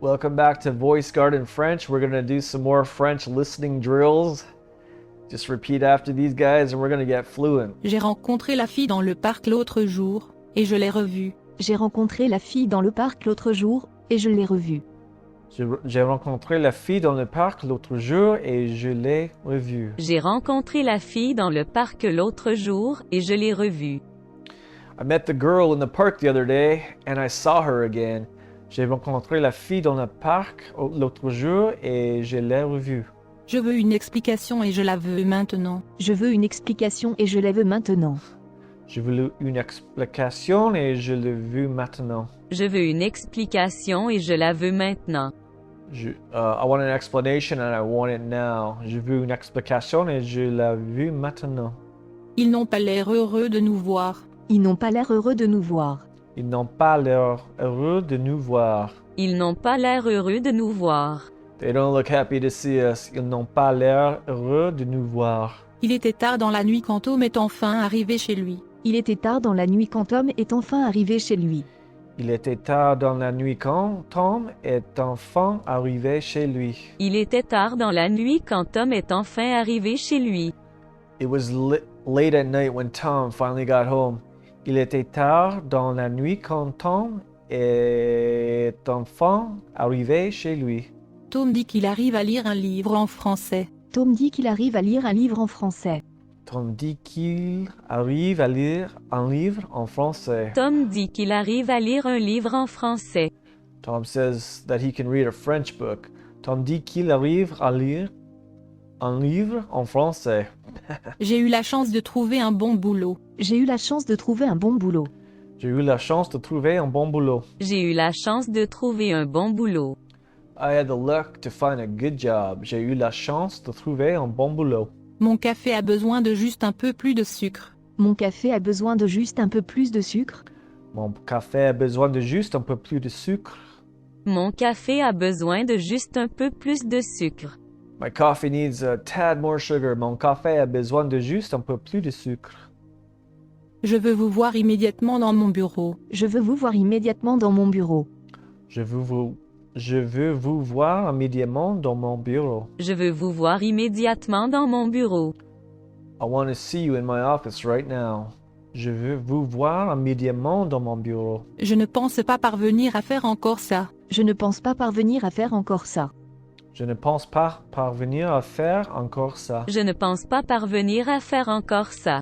Welcome back to Voice Garden French. We're going to do some more French listening drills. Just repeat after these guys and we're going to get fluent. J'ai rencontré la fille dans le parc l'autre jour, et je l'ai revue. J'ai rencontré la fille dans le parc l'autre jour, et je l'ai revue. J'ai rencontré la fille dans le parc l'autre jour et je l'ai revue. J'ai rencontré la fille dans le parc l'autre jour et je l'ai revue. I met the girl in the park the other day and I saw her again. J'ai rencontré la fille dans le parc l'autre jour et je l'ai revue. Je veux une explication et je la veux maintenant. Je veux une explication et je la veux maintenant. Je veux une explication et je l'ai vue maintenant. Je veux une explication et je la veux maintenant. I want an explanation and I want it now. Je veux une explication et je la veux maintenant. Ils n'ont pas l'air heureux de nous voir. Ils n'ont pas l'air heureux de nous voir. Ils n'ont pas l'air heureux de nous voir. Ils n'ont pas l'air heureux de nous voir. They don't look happy to see us. Ils n'ont pas l'air heureux de nous voir. Il était tard dans la nuit quand Tom est enfin arrivé chez lui. Il était tard dans la nuit quand Tom est enfin arrivé chez lui. Il était tard dans la nuit quand Tom est enfin arrivé chez lui. Il était tard dans la nuit quand Tom est enfin arrivé chez lui. It was late at night when Tom finally got home. Il était tard dans la nuit quand Tom est enfin arrivé chez lui. Tom dit qu'il arrive à lire un livre en français. Tom dit qu'il arrive à lire un livre en français. Tom dit qu'il arrive à lire un livre en français. Tom dit qu'il arrive à lire un livre en français. Tom says that he can read a French book. Tom dit qu'il arrive à lire un livre en français. J'ai eu la chance de trouver un bon boulot. J'ai eu la chance de trouver un bon boulot. J'ai eu la chance de trouver un bon boulot. J'ai eu la chance de trouver un bon boulot. I had the luck to find a good job. J'ai eu la chance de trouver un bon boulot. Mon café a besoin de juste un peu plus de sucre. Mon café a besoin de juste un peu plus de sucre. Mon café a besoin de juste un peu plus de sucre. Mon café a besoin de juste un peu plus de sucre. My coffee needs a tad more sugar. Mon café a besoin de juste un peu plus de sucre. Je veux vous voir immédiatement dans mon bureau. Je veux vous voir immédiatement dans mon bureau. Je veux vous voir immédiatement dans mon bureau. Je veux vous voir immédiatement dans mon bureau. I want to see you in my office right now. Je veux vous voir immédiatement dans mon bureau. Je ne pense pas parvenir à faire encore ça. Je ne pense pas parvenir à faire encore ça. Je ne pense pas parvenir à faire encore ça. Je ne pense pas parvenir à faire encore ça.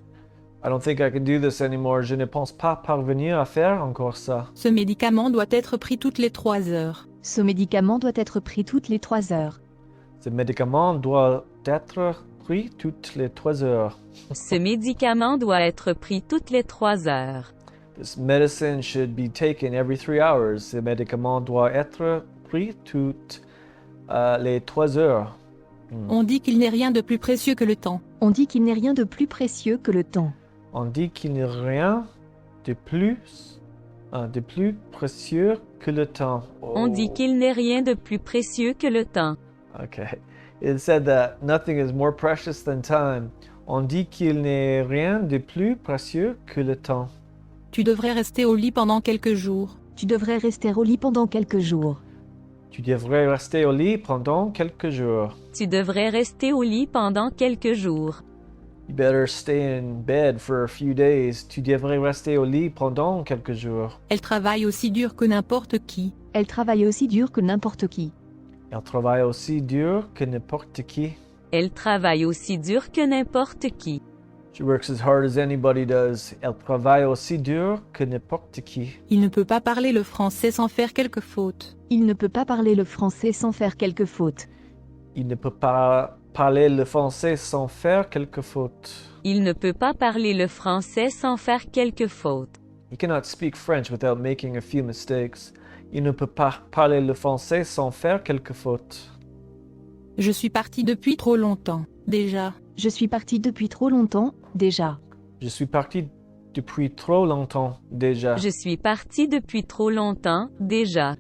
I don't think I can do this anymore. Je ne pense pas parvenir à faire encore ça. Ce médicament doit être pris toutes les 3 heures. Ce médicament doit être pris toutes les 3 heures. Ce médicament doit être pris toutes les 3 heures. Ce médicament doit être pris toutes les 3 heures. This medicine should be taken every 3 hours. Ce médicament doit être pris toutes les 3 heures. On dit qu'il n'est rien de plus précieux que le temps. On dit qu'il n'est rien de plus précieux que le temps. On dit qu'il n'y a rien de plus précieux que le temps. On dit qu'il n'est rien de plus précieux que le temps. Okay. It said that nothing is more precious than time. On dit qu'il n'est rien de plus précieux que le temps. Tu devrais rester au lit pendant quelques jours. Tu devrais rester au lit pendant quelques jours. Tu devrais rester au lit pendant quelques jours. Tu devrais rester au lit pendant quelques jours. You better stay in bed for a few days. Tu devrais rester au lit pendant quelques jours. Elle travaille aussi dur que n'importe qui. Elle travaille aussi dur que n'importe qui. Elle travaille aussi dur que n'importe qui. Elle travaille aussi dur que n'importe qui. She works as hard as anybody does. Elle travaille aussi dur que n'importe qui. Il ne peut pas parler le français sans faire quelques fautes. Il ne peut pas parler le français sans faire quelques fautes. Il ne peut pas parler le français sans faire quelques fautes. Il ne peut pas parler le français sans faire quelques fautes. He cannot speak French without making a few mistakes. Il ne peut pas parler le français sans faire quelques fautes. Je suis parti depuis trop longtemps, déjà. Je suis parti depuis trop longtemps, déjà. Je suis parti depuis trop longtemps, déjà. Je suis parti depuis trop longtemps, déjà.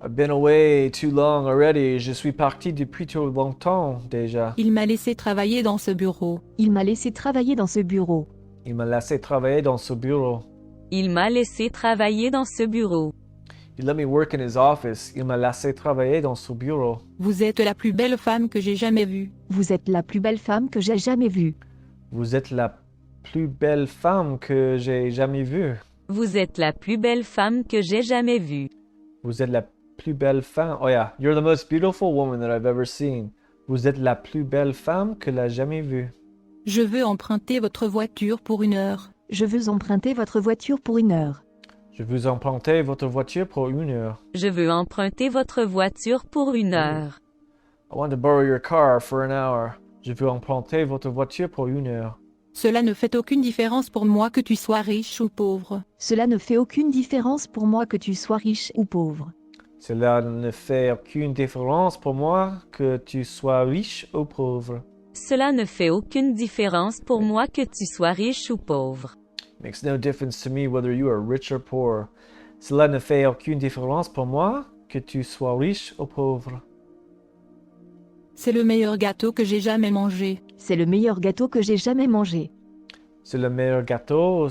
I've been away too long already. Je suis parti depuis trop longtemps, déjà. Il m'a laissé travailler dans ce bureau. Il m'a laissé travailler dans ce bureau. Il m'a laissé travailler dans ce bureau. Il m'a laissé travailler dans ce bureau. Il let me work in his office. Il m'a laissé travailler dans son bureau. Vous êtes la plus belle femme que j'ai jamais vue. Vous êtes la plus belle femme que j'ai jamais vue. Vous êtes la plus belle femme que j'ai jamais vue. Vous êtes la plus belle femme que j'ai jamais vue. Vous êtes la plus belle femme. Oh yeah, you're the most beautiful woman that I've ever seen. Vous êtes la plus belle femme que l'a jamais vue. Je veux emprunter votre voiture pour 1 heure. Je veux emprunter votre voiture pour 1 heure. Je veux emprunter votre voiture pour 1 heure. Je veux emprunter votre voiture pour 1 heure. I want to borrow your car for an hour. Je veux emprunter votre voiture pour 1 heure. Cela ne fait aucune différence pour moi que tu sois riche ou pauvre. Cela ne fait aucune différence pour moi que tu sois riche ou pauvre. Cela ne fait aucune différence pour moi que tu sois riche ou pauvre. Cela ne fait aucune différence pour moi que tu sois riche ou pauvre. Makes no difference to me whether you are rich or poor. Cela ne fait aucune différence pour moi que tu sois riche ou pauvre. C'est le meilleur gâteau que j'ai jamais mangé. C'est le meilleur gâteau que j'ai jamais mangé. C'est le meilleur gâteau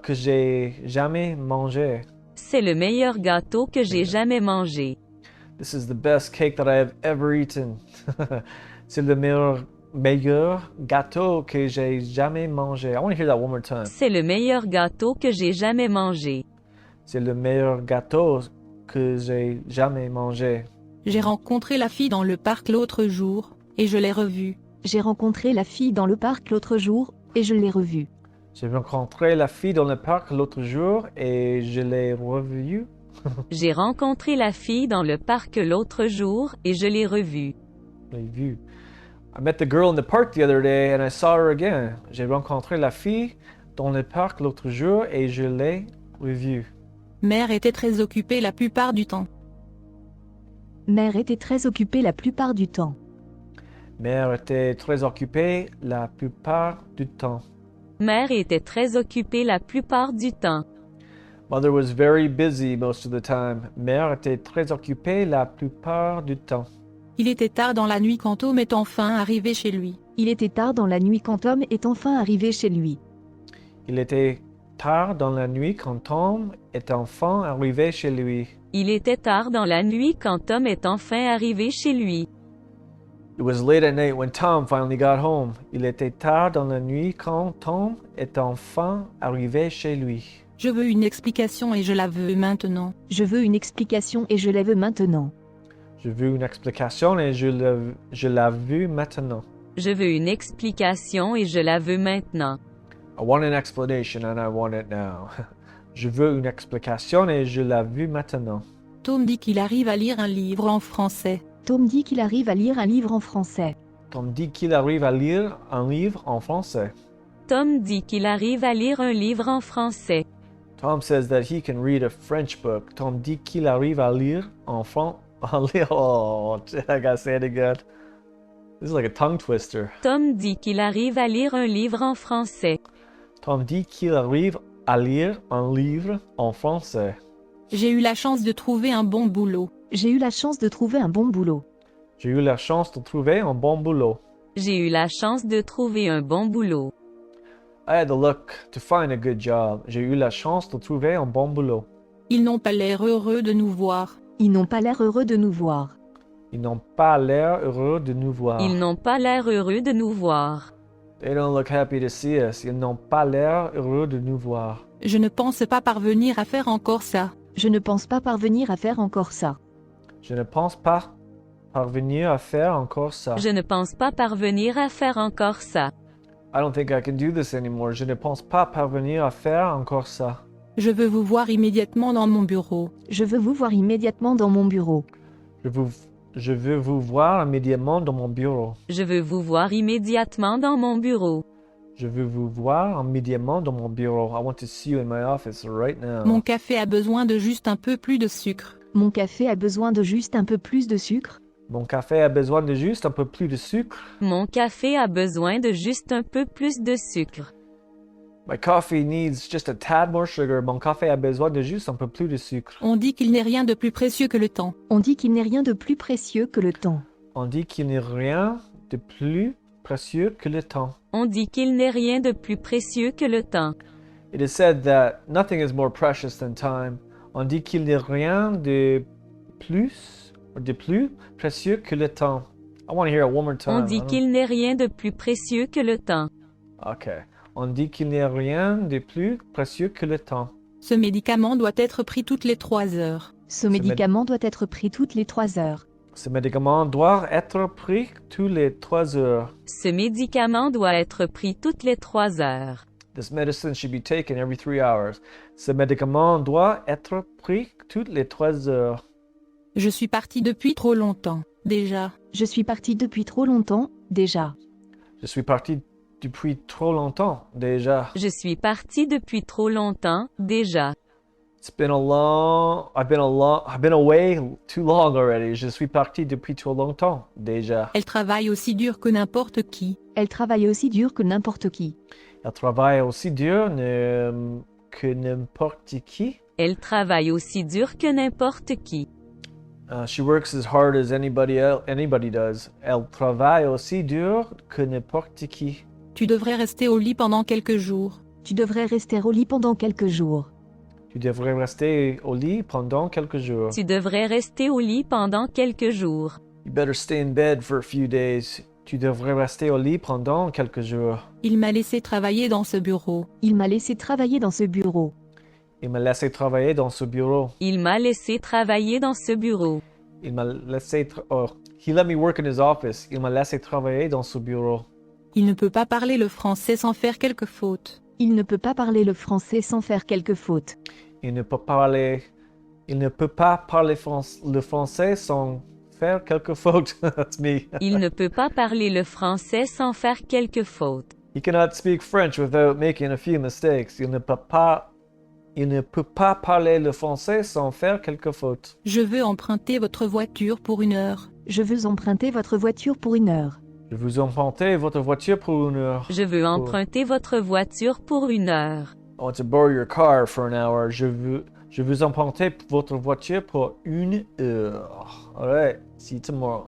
que j'ai jamais mangé. C'est le meilleur gâteau que j'ai jamais mangé. This is the best cake that I have ever eaten. C'est le meilleur gâteau que j'ai jamais mangé. I want to hear that one more time. C'est le meilleur gâteau que j'ai jamais mangé. C'est le meilleur gâteau que j'ai jamais mangé. J'ai rencontré la fille dans le parc l'autre jour, et je l'ai revue. J'ai rencontré la fille dans le parc l'autre jour, et je l'ai revue. J'ai rencontré la fille dans le parc l'autre jour et je l'ai revue. J'ai rencontré la fille dans le parc l'autre jour et je l'ai revue. Je l'ai vue. I met the girl in the park the other day and I saw her again. J'ai rencontré la fille dans le parc l'autre jour et je l'ai revue. Mère était très occupée la plupart du temps. Mère était très occupée la plupart du temps. Mère était très occupée la plupart du temps. Mère était très occupée la plupart du temps. Mother was very busy most of the time. Mère était très occupée la plupart du temps. Il était tard dans la nuit quand Tom est enfin arrivé chez lui. Il était tard dans la nuit quand Tom est enfin arrivé chez lui. Il était tard dans la nuit quand Tom est enfin arrivé chez lui. Il était tard dans la nuit quand Tom est enfin arrivé chez lui. It was late at night when Tom finally got home. Il était tard dans la nuit quand Tom est enfin arrivé chez lui. Je veux une explication et je la veux maintenant. Je veux une explication et je la veux maintenant. Je veux une explication et je la veux maintenant. Je veux une explication et je la veux maintenant. I want an explanation and I want it now. Je veux une explication et je la veux maintenant. Tom dit qu'il arrive à lire un livre en français. Tom dit qu'il arrive à lire un livre en français. Tom dit qu'il arrive à lire un livre en français. Tom dit qu'il arrive à lire un livre en français. Tom says that he can read a French book. Tom dit qu'il arrive à lire en français. Oh, I gotta say it again. This is like a tongue twister. Tom dit qu'il arrive à lire un livre en français. Tom dit qu'il arrive à lire un livre en français. J'ai eu la chance de trouver un bon boulot. J'ai eu la chance de trouver un bon boulot. J'ai eu la chance de trouver un bon boulot. J'ai eu la chance de trouver un bon boulot. I had the luck to find a good job. J'ai eu la chance de trouver un bon boulot. Ils n'ont pas l'air heureux de nous voir. Ils n'ont pas l'air heureux de nous voir. Ils n'ont pas l'air heureux de nous voir. Ils n'ont pas l'air heureux de nous voir. They don't look happy to see us. Ils n'ont pas l'air heureux de nous voir. Je ne pense pas parvenir à faire encore ça. Je ne pense pas parvenir à faire encore ça. Je ne pense pas parvenir à faire encore ça. Je ne pense pas parvenir à faire encore ça. I don't think I can do this anymore. Je ne pense pas parvenir à faire encore ça. Je veux vous voir immédiatement dans mon bureau. Je veux vous voir immédiatement dans mon bureau. Je veux vous voir immédiatement dans mon bureau. Je veux vous voir immédiatement dans mon bureau. Je veux vous voir immédiatement dans mon bureau. I want to see you in my office right now. Mon café a besoin de juste un peu plus de sucre. Mon café a besoin de juste un peu plus de sucre. Mon café a besoin de juste un peu plus de sucre. Mon café a besoin de juste un peu plus de sucre. My coffee needs just a tad more sugar. Mon café a besoin de juste un peu plus de sucre. On dit qu'il n'est rien de plus précieux que le temps. On dit qu'il n'est rien de plus précieux que le temps. On dit qu'il n'est rien de plus précieux que le temps. On dit qu'il n'est rien de plus précieux que le temps. It is said that nothing is more precious than time. On dit qu'il n'y a rien de plus précieux que le temps. I want to hear it one more time. On dit qu'il n'est rien de plus précieux que le temps. Okay. On dit qu'il n'y a rien de plus précieux que le temps. Ce médicament doit être pris toutes les 3 heures. Ce médicament doit être pris toutes les 3 heures. Ce médicament doit être pris tous les 3 heures. Ce médicament doit être pris toutes les 3 heures. This medicine should be taken every 3 hours. Ce médicament doit être pris toutes les 3 heures. Je suis parti depuis trop longtemps, déjà. Je suis parti depuis trop longtemps, déjà. Je suis parti depuis trop longtemps, déjà. Je suis parti depuis trop longtemps, déjà. I've been away too long already. Je suis parti depuis trop longtemps, déjà. Elle travaille aussi dur que n'importe qui. Elle travaille aussi dur que n'importe qui. Elle travaille aussi dur que n'importe qui. Elle travaille aussi dur que n'importe qui. She works as hard as anybody does. Elle travaille aussi dur que n'importe qui. Tu devrais rester au lit pendant quelques jours. Tu devrais rester au lit pendant quelques jours. Tu devrais rester au lit pendant quelques jours. Tu devrais rester au lit pendant quelques jours. You better stay in bed for a few days. Tu devrais rester au lit pendant quelques jours. Il m'a laissé travailler dans ce bureau. Il m'a laissé travailler dans ce bureau. Il m'a laissé travailler dans ce bureau. Il m'a laissé travailler dans ce bureau. Il m'a laissé... He let me work in his office. Il m'a laissé travailler dans ce bureau. Il ne peut pas parler le français sans faire quelques fautes. Il ne peut pas parler le français sans faire quelques fautes. Il ne peut pas parler le français sans faire quelques fautes. That's me. Il ne peut pas parler le français sans faire quelques fautes. He cannot speak French without making a few mistakes. Il ne peut pas parler le français sans faire quelques fautes. Je veux emprunter votre voiture pour 1 heure. Je veux emprunter votre voiture pour 1 heure. Je vous emprunter votre voiture pour 1 heure. Je veux emprunter votre voiture pour 1 heure. I want to borrow your car for an hour. Je veux emprunter votre voiture pour 1 heure. Alright, see you tomorrow.